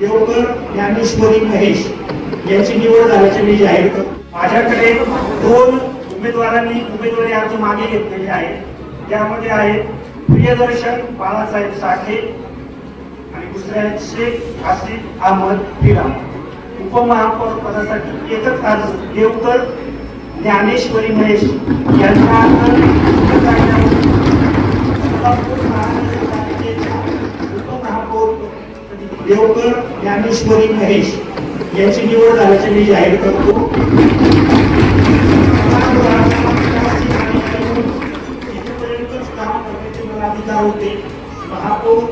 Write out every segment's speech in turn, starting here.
देवकर ज्ञानेश्वरी महेश यांची निवड झाल्याचे मी जाहीर करतो। माझ्याकडे 2 उमेदवारी अर्ज मागे घेतलेले आहेत। त्यामध्ये आहेत प्रियदर्शन बाळासाहेब साठे आणि दुसऱ्या शेख आसिफ अहमद फिराम। उपमहापौर पदासाठी एकच अर्ज देवकर ज्ञानेश्वरी महेश यांचा उपमहापौर देवकर ज्ञानेश्वरी महेश यांची निवड झाल्याचे मी जाहीर करतो। अधिकार होते। महापौर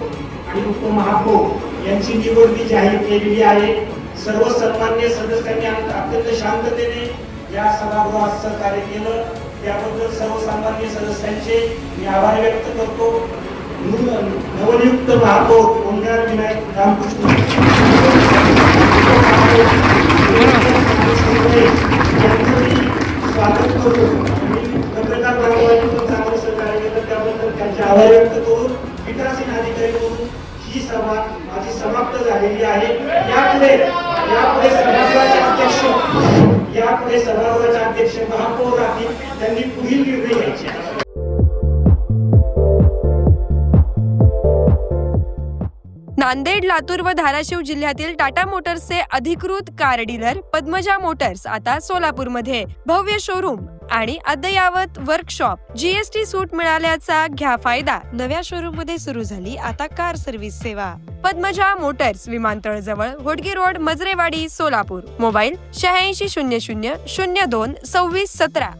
आणि उपमहापौर यांची निवड मी जाहीर केलेली आहे। सर्व सन्मान्य सदस्यांनी अत्यंत शांततेने या सभागृहात सहकार्य केलं, त्याबद्दल सर्व सन्मान्य सदस्यांचे मी आभार व्यक्त करतो। नवनियुक्त महापौर ओंकार विनायक रामकृष्ण स्वागत करतो आणि पत्रकार बांधवांनी पण चांगलं सहकार्य केलं, त्याबद्दल त्यांचे आभार व्यक्त करून पीठासीन अधिकारी म्हणून ही सभा माझी समाप्त झालेली आहे। यापुढे सभागृहाचे अध्यक्ष महापौर राहतील, त्यांनी पुढील निर्णय घ्यायचे। नांदेड, लातूर व धाराशिव जिल्ह्यातील टाटा मोटर्सचे अधिकृत कार डीलर पद्मजा मोटर्स आता सोलापूरमध्ये भव्य शोरूम आणि अद्ययावत वर्कशॉप, जीएसटी सूट मिळाल्याचा घ्या फायदा। नव्या शोरूम मध्ये सुरू झाली आता कार सर्व्हिस सेवा। पद्मजा मोटर्स, विमानतळ जवळ, होडगी रोड, मजरेवाडी, सोलापूर। मोबाईल 8600 02 26 17।